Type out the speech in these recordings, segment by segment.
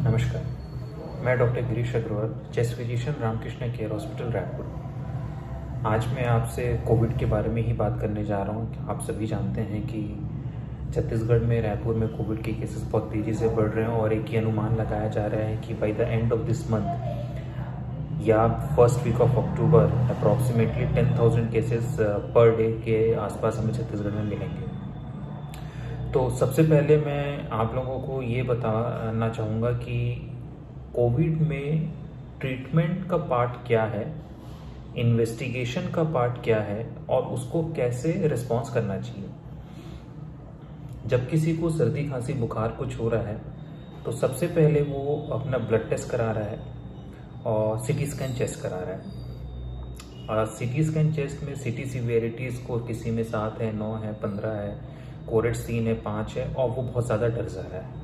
नमस्कार, मैं doctor Girish Agrawal, chest physician Ramkrishna Care Hospital Raipur. आज मैं आपसे कोविड के बारे में ही बात करने जा रहा हूँ। आप सभी जानते हैं कि छत्तीसगढ़ में, रायपुर में कोविड के केसेस बहुत तेज़ी से बढ़ रहे हैं और एक ही अनुमान लगाया जा रहा है कि by the end of this month या first week of October approximately 10,000 cases per day के आसपास हमें छत्तीसगढ़ में मिलेंगे। तो सबसे पहले मैं आप लोगों को ये बताना चाहूँगा कि कोविड में ट्रीटमेंट का पार्ट क्या है, इन्वेस्टिगेशन का पार्ट क्या है और उसको कैसे रिस्पॉन्स करना चाहिए। जब किसी को सर्दी खांसी बुखार कुछ हो रहा है तो सबसे पहले वो अपना ब्लड टेस्ट करा रहा है और सीटी स्कैन चेस्ट करा रहा है। और सीटी स्कैन चेस्ट में सीटी सीवियरिटीज़ को किसी में 7 है, 9 है, 15 है, कोरेट्स 3 है, 5 है और वो बहुत ज़्यादा डर जा रहा है।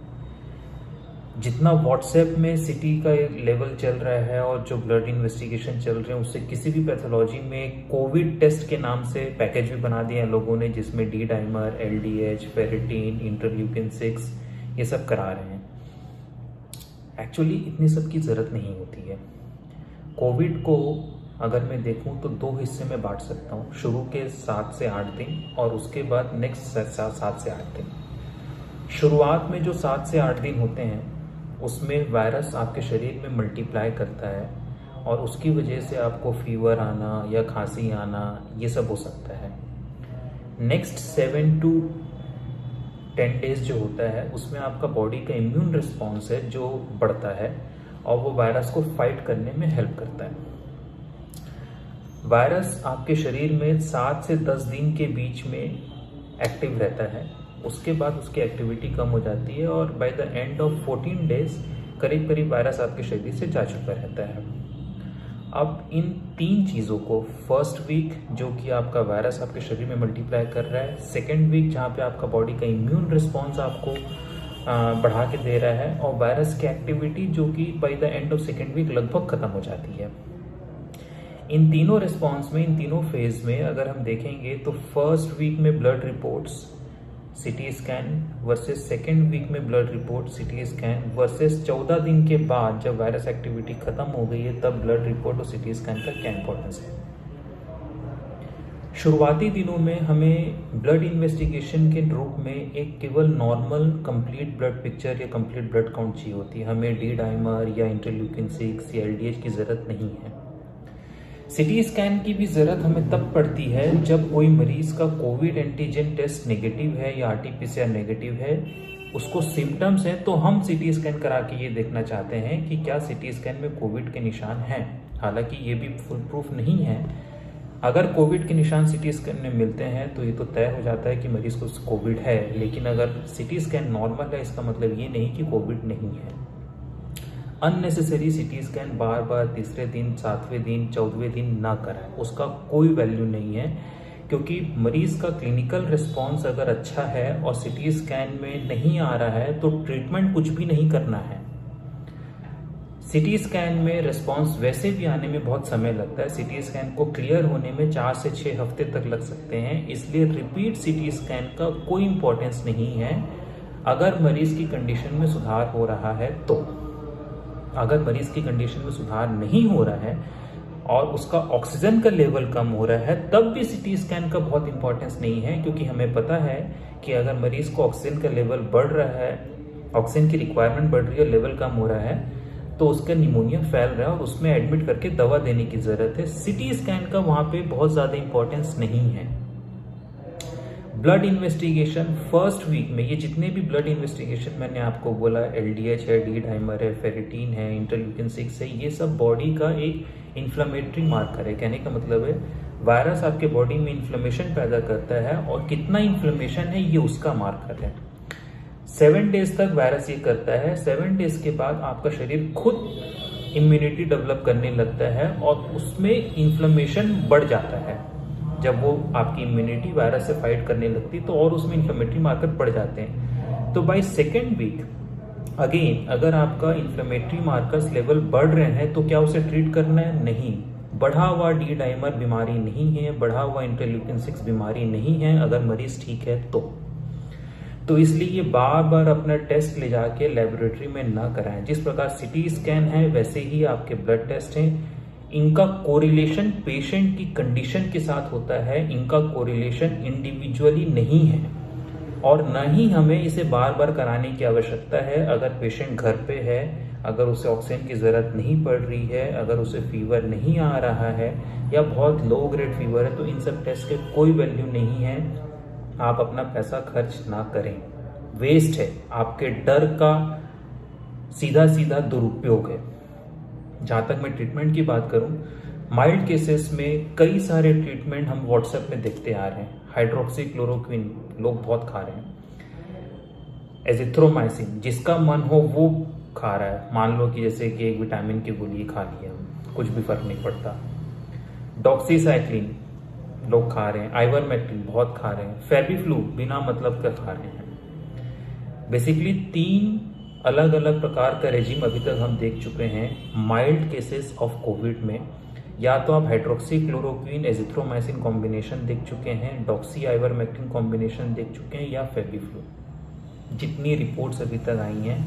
जितना व्हाट्सएप में सिटी का लेवल चल रहा है और जो ब्लड इन्वेस्टिगेशन चल रहे हैं उससे किसी भी पैथोलॉजी में कोविड टेस्ट के नाम से पैकेज भी बना दिए हैं लोगों ने, जिसमें D dimer, LDH, ferritin, interleukin 6 ये सब करा रहे हैं। एक्चुअली इतनी सब की ज़रूरत नहीं होती है। कोविड को अगर मैं देखूं तो 2 हिस्से में बांट सकता हूं, शुरू के 7 से 8 दिन और उसके बाद नेक्स्ट 7 से 8 दिन। शुरुआत में जो 7 से 8 दिन होते हैं उसमें वायरस आपके शरीर में मल्टीप्लाई करता है और उसकी वजह से आपको फीवर आना या खांसी आना ये सब हो सकता है। नेक्स्ट 7 to 10 डेज जो होता है उसमें आपका बॉडी का इम्यून रिस्पॉन्स है जो बढ़ता है और वो वायरस को फाइट करने में हेल्प करता है। वायरस आपके शरीर में 7 से 10 दिन के बीच में एक्टिव रहता है, उसके बाद उसकी एक्टिविटी कम हो जाती है और bye the end of 14 days करीब करीब वायरस आपके शरीर से जा चुका रहता है। अब इन 3 चीज़ों को, फर्स्ट वीक जो कि आपका वायरस आपके शरीर में मल्टीप्लाई कर रहा है, सेकेंड वीक जहाँ पे आपका बॉडी का इम्यून रिस्पॉन्स आपको बढ़ा के दे रहा है और वायरस की एक्टिविटी जो कि by the end of second week लगभग खत्म हो जाती है। इन तीनों रिस्पॉन्स में, इन तीनों फेज में अगर हम देखेंगे तो फर्स्ट वीक में blood reports CT scan versus second week में blood report CT scan versus 14 दिन के बाद जब वायरस एक्टिविटी खत्म हो गई है तब ब्लड रिपोर्ट और सीटी स्कैन का क्या इंपॉर्टेंस है। शुरुआती दिनों में हमें ब्लड इन्वेस्टिगेशन के रूप में एक केवल नॉर्मल कंप्लीट ब्लड पिक्चर या कंप्लीट ब्लड काउंट चाहिए होती है। हमें डी डाइमर या इंटरल्यूकिन 6 या एलडीएच की जरूरत नहीं है। सीटी स्कैन की भी ज़रूरत हमें तब पड़ती है जब कोई मरीज का कोविड एंटीजन टेस्ट नेगेटिव है या आरटीपीसीआर नेगेटिव है, उसको सिम्टम्स हैं, तो हम सीटी स्कैन करा के ये देखना चाहते हैं कि क्या सीटी स्कैन में कोविड के निशान हैं। हालांकि ये भी फुल प्रूफ नहीं है। अगर कोविड के निशान सीटी स्कैन में मिलते हैं तो ये तो तय हो जाता है कि मरीज को कोविड है, लेकिन अगर सीटी स्कैन नॉर्मल है इसका मतलब ये नहीं कि कोविड नहीं है। अननेसेसरी सीटी स्कैन बार बार तीसरे दिन, 7वें दिन, 14वें दिन ना कराएं, उसका कोई वैल्यू नहीं है। क्योंकि मरीज का क्लिनिकल रिस्पॉन्स अगर अच्छा है और सीटी स्कैन में नहीं आ रहा है तो ट्रीटमेंट कुछ भी नहीं करना है। सीटी स्कैन में रिस्पॉन्स वैसे भी आने में बहुत समय लगता है। सीटी स्कैन को क्लियर होने में 4 से 6 हफ्ते तक लग सकते हैं, इसलिए रिपीट सीटी स्कैन का कोई इंपॉर्टेंस नहीं है अगर मरीज की कंडीशन में सुधार हो रहा है तो। अगर मरीज की कंडीशन में सुधार नहीं हो रहा है और उसका ऑक्सीजन का लेवल कम हो रहा है तब भी सीटी स्कैन का बहुत इंपॉर्टेंस नहीं है, क्योंकि हमें पता है कि अगर मरीज को ऑक्सीजन का लेवल बढ़ रहा है, ऑक्सीजन की रिक्वायरमेंट बढ़ रही है, लेवल कम हो रहा है तो उसका निमोनिया फैल रहा है और उसमें एडमिट करके दवा देने की जरूरत है। सीटी स्कैन का वहां पे बहुत ज्यादा इंपॉर्टेंस नहीं है। ब्लड इन्वेस्टिगेशन फर्स्ट वीक में, ये जितने भी ब्लड इन्वेस्टिगेशन मैंने आपको बोला, एलडीएच है, डी डाइमर है, फेरिटीन है, इंटरल्यूकिन 6 है, ये सब बॉडी का एक इन्फ्लेमेटरी मार्कर है। कहने का मतलब है वायरस आपके बॉडी में इन्फ्लेमेशन पैदा करता है और कितना इन्फ्लेमेशन है ये उसका मार्कर है। 7 डेज तक वायरस ये करता है। 7 डेज के बाद आपका शरीर खुद इम्यूनिटी डेवलप करने लगता है और उसमें इन्फ्लेमेशन बढ़ जाता है। जब वो आपकी इम्यूनिटी वायरस से फाइट करने लगती तो और उसमें इन्फ्लेमेटरी मार्कर बढ़ जाते हैं। तो बाय सेकेंड वीक अगेन अगर आपका इन्फ्लेमेटरी मार्कर्स लेवल बढ़ रहे हैं तो क्या उसे ट्रीट करना है? नहीं। बढ़ा हुआ डी डाइमर बीमारी नहीं है, बढ़ा हुआ इंटरल्यूकिन 6 बीमारी नहीं है अगर मरीज ठीक है तो। तो इसलिए ये बार बार अपना टेस्ट ले जाके लेबोरेटरी में ना कराएं। जिस प्रकार सिटी स्कैन है वैसे ही आपके ब्लड टेस्ट हैं। इनका कोरिलेशन पेशेंट की कंडीशन के साथ होता है, इनका कोरिलेशन इंडिविजुअली नहीं है और न ही हमें इसे बार बार कराने की आवश्यकता है। अगर पेशेंट घर पे है, अगर उसे ऑक्सीजन की ज़रूरत नहीं पड़ रही है, अगर उसे फीवर नहीं आ रहा है या बहुत लो ग्रेड फीवर है, तो इन सब टेस्ट के कोई वैल्यू नहीं है। आप अपना पैसा खर्च ना करें, वेस्ट है, आपके डर का सीधा सीधा दुरुपयोग है। जहाँ तक मैं ट्रीटमेंट की बात करूँ, माइल्ड केसेस में कई सारे ट्रीटमेंट हम व्हाट्सएप में देखते आ रहे हैं। हाइड्रोक्सीक्लोरोक्विन लोग बहुत खा रहे हैं, एजिथ्रोमाइसिन जिसका मन हो वो खा रहा है। मान लो कि जैसे कि एक विटामिन की गोली खा लिया, कुछ भी फर्क नहीं पड़ता। डॉक्सीसाइक्लिन लोग खा रहे हैं, आइवरमेक्टिन बहुत खा रहे हैं, फेबिफ्लू बिना मतलब का खा रहे हैं। बेसिकली 3 अलग अलग प्रकार का रेजिम अभी तक हम देख चुके हैं माइल्ड केसेस ऑफ कोविड में। या तो आप हाइड्रोक्सीक्लोरोक्विन एजिथ्रोमाइसिन कॉम्बिनेशन देख चुके हैं, डॉक्सी आइवरमेक्टिन कॉम्बिनेशन देख चुके हैं, या फेबिफ्लू। जितनी रिपोर्ट्स अभी तक आई हैं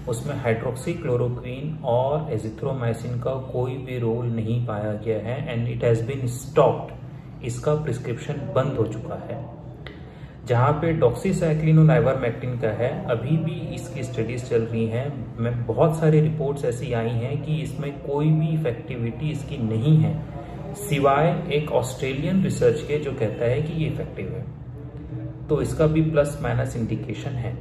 उसमें हाइड्रोक्सीक्लोरोक्विन और एजिथ्रोमाइसिन का कोई भी रोल नहीं पाया गया है and it has been stopped. इसका प्रिस्क्रिप्शन बंद हो चुका है। जहाँ पे डॉक्सीसाइक्लिन और आइवरमेक्टिन का है, अभी भी इसकी स्टडीज चल रही हैं। मैं बहुत सारी रिपोर्ट्स ऐसी आई हैं कि इसमें कोई भी इफेक्टिविटी इसकी नहीं है, सिवाय एक ऑस्ट्रेलियन रिसर्च के जो कहता है कि ये इफेक्टिव है। तो इसका भी प्लस माइनस इंडिकेशन है।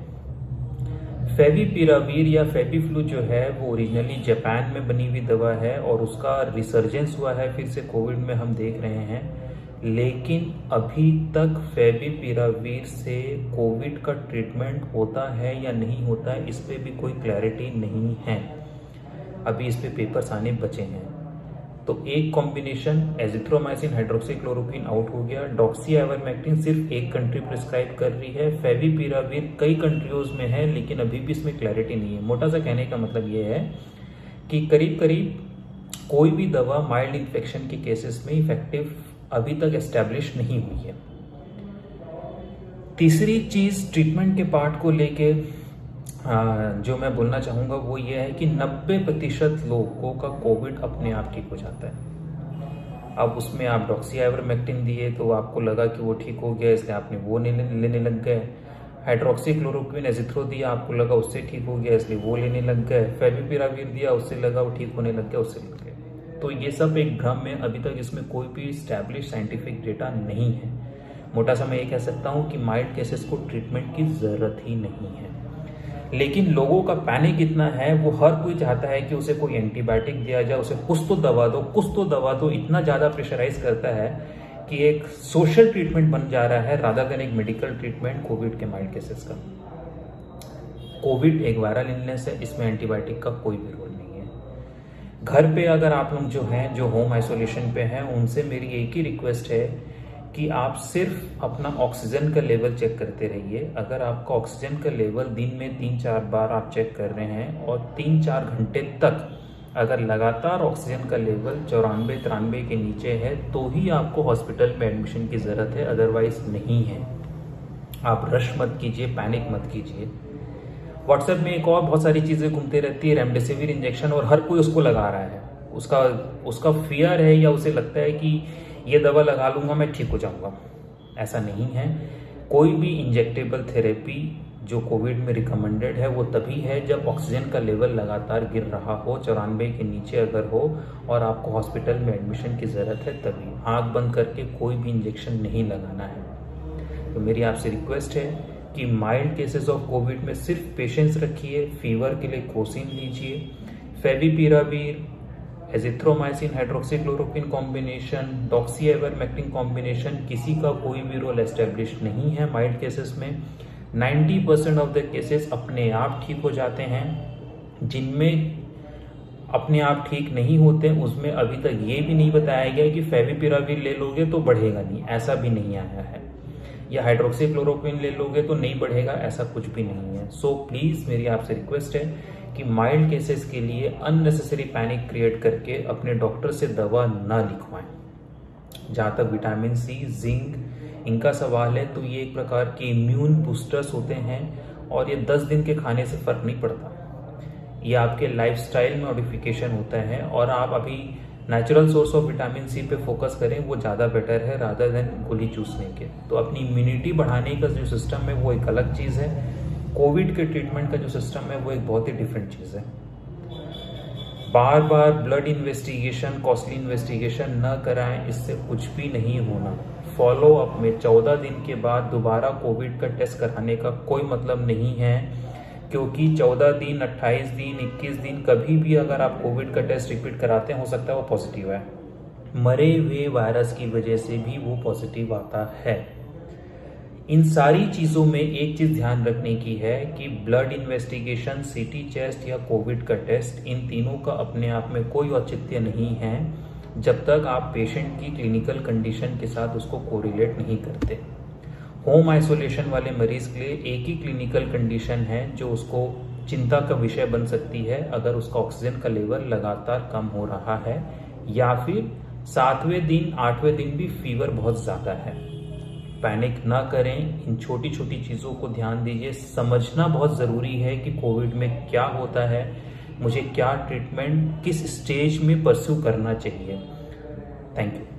फेविपिरावीर या फेबिफ्लू जो है वो ओरिजिनली जापान में बनी हुई दवा है और उसका रिसर्जेंस हुआ है फिर से कोविड में, हम देख रहे हैं। लेकिन अभी तक फेविपिरावीर से कोविड का ट्रीटमेंट होता है या नहीं होता है, इस पे भी कोई क्लैरिटी नहीं है। अभी इस पे पेपर्स आने बचे हैं। तो एक कॉम्बिनेशन एजिथ्रोमाइसिन हाइड्रोक्सीक्लोरोक्विन आउट हो गया, डॉक्सी आइवरमेक्टिन सिर्फ एक कंट्री प्रिस्क्राइब कर रही है, फेविपिरावीर कई कंट्रियों में है लेकिन अभी भी इसमें क्लैरिटी नहीं है। मोटा सा कहने का मतलब ये है कि करीब करीब कोई भी दवा माइल्ड इन्फेक्शन के केसेस में इफेक्टिव अभी तक एस्टैब्लिश नहीं हुई है। तीसरी चीज ट्रीटमेंट के पार्ट को लेके जो मैं बोलना चाहूँगा वो ये है कि 90% लोगों का कोविड अपने आप ठीक हो जाता है। अब उसमें आप डॉक्सी आइवरमेक्टिन दिए तो आपको लगा कि वो ठीक हो गया इसलिए आपने वो लेने लग गए। हाइड्रोक्सीक्लोरोक्विन एजिथ्रो दिया, आपको लगा उससे ठीक हो गया इसलिए वो लेने लग गए। फेविपिरावीर दिया, उससे लगा वो ठीक होने लग गया, उससे लग गए। तो ये सब एक भ्रम है, अभी तक इसमें कोई भी स्टैब्लिश साइंटिफिक डेटा नहीं है। मोटा सा मैं ये कह सकता हूँ कि माइल्ड केसेस को ट्रीटमेंट की ज़रूरत ही नहीं है। लेकिन लोगों का पैनिक इतना है, वो हर कोई चाहता है कि उसे कोई एंटीबायोटिक दिया जाए, उसे कुछ तो दवा दो, कुछ तो दवा दो, इतना ज़्यादा प्रेशराइज करता है कि एक सोशल ट्रीटमेंट बन जा रहा है रादर देन एक मेडिकल ट्रीटमेंट कोविड के माइल्ड केसेस का। कोविड एक वायरल इलनेस है, इसमें एंटीबायोटिक का कोई भी रोल नहीं है। घर पे अगर आप लोग जो हैं, जो होम आइसोलेशन पे हैं, उनसे मेरी एक ही रिक्वेस्ट है कि आप सिर्फ अपना ऑक्सीजन का लेवल चेक करते रहिए। अगर आपका ऑक्सीजन का लेवल दिन में 3-4 बार आप चेक कर रहे हैं और 3-4 घंटे तक अगर लगातार ऑक्सीजन का लेवल 94-93 के नीचे है तो ही आपको हॉस्पिटल में एडमिशन की ज़रूरत है, अदरवाइज नहीं है। आप रश मत कीजिए, पैनिक मत कीजिए। व्हाट्सएप में एक और बहुत सारी चीज़ें घूमती रहती है, रेमडेसिविर इंजेक्शन, और हर कोई उसको लगा रहा है। उसका फियर है या उसे लगता है कि ये दवा लगा लूंगा मैं ठीक हो जाऊंगा। ऐसा नहीं है। कोई भी इंजेक्टेबल थेरेपी जो कोविड में रिकमेंडेड है वो तभी है जब ऑक्सीजन का लेवल लगातार गिर रहा हो, 94 के नीचे अगर हो और आपको हॉस्पिटल में एडमिशन की ज़रूरत है तभी। आँख बंद करके कोई भी इंजेक्शन नहीं लगाना है। तो मेरी आपसे रिक्वेस्ट है कि माइल्ड केसेस ऑफ कोविड में सिर्फ पेशेंस रखिए, फीवर के लिए क्रोसिन लीजिए, favipiravir, azithromycin hydroxychloroquine combination, Doxy ivermectin combination, किसी का कोई भी रोल एस्टेब्लिश नहीं है माइल्ड केसेस में। 90% ऑफ द केसेस अपने आप ठीक हो जाते हैं। जिनमें अपने आप ठीक नहीं होते उसमें अभी तक ये भी नहीं बताया गया कि फेविपिरावीर ले लोगे तो बढ़ेगा नहीं, ऐसा भी नहीं आया है। या हाइड्रोक्सीक्लोरोक्विन ले लोगे तो नहीं बढ़ेगा, ऐसा कुछ भी नहीं है। सो प्लीज़ मेरी आपसे रिक्वेस्ट है कि माइल्ड केसेस के लिए अननेसेसरी पैनिक क्रिएट करके अपने डॉक्टर से दवा ना लिखवाएं। जहाँ तक विटामिन सी, जिंक इनका सवाल है तो ये एक प्रकार के इम्यून बूस्टर्स होते हैं और ये 10 दिन के खाने से फर्क नहीं पड़ता। ये आपके लाइफस्टाइल में मॉडिफिकेशन होता है और आप अभी natural source of vitamin C पे फोकस करें, वो ज़्यादा बेटर है रादर देन गोली चूसने के। तो अपनी इम्यूनिटी बढ़ाने का जो सिस्टम है वो एक अलग चीज़ है, कोविड के ट्रीटमेंट का जो सिस्टम है वो एक बहुत ही डिफरेंट चीज़ है। बार बार ब्लड इन्वेस्टिगेशन, कॉस्टली इन्वेस्टिगेशन न कराएं, इससे कुछ भी नहीं होना। फॉलो अप में 14 दिन के बाद दोबारा कोविड का टेस्ट कराने का कोई मतलब नहीं है, क्योंकि 14 दिन, 28 दिन, 21 दिन कभी भी अगर आप कोविड का टेस्ट रिपीट कराते हैं, हो सकता है वो पॉजिटिव है। मरे हुए वायरस की वजह से भी वो पॉजिटिव आता है। इन सारी चीज़ों में एक चीज़ ध्यान रखने की है कि ब्लड इन्वेस्टिगेशन, सीटी चेस्ट या कोविड का टेस्ट, इन तीनों का अपने आप में कोई औचित्य नहीं है जब तक आप पेशेंट की क्लिनिकल कंडीशन के साथ उसको कोरिलेट नहीं करते। होम आइसोलेशन वाले मरीज के लिए एक ही क्लिनिकल कंडीशन है जो उसको चिंता का विषय बन सकती है, अगर उसका ऑक्सीजन का लेवल लगातार कम हो रहा है या फिर 7वें दिन, 8वें दिन भी फीवर बहुत ज़्यादा है। पैनिक ना करें, इन छोटी छोटी चीज़ों को ध्यान दीजिए। समझना बहुत ज़रूरी है कि कोविड में क्या होता है, मुझे क्या ट्रीटमेंट किस स्टेज में परस्यू करना चाहिए। Thank you.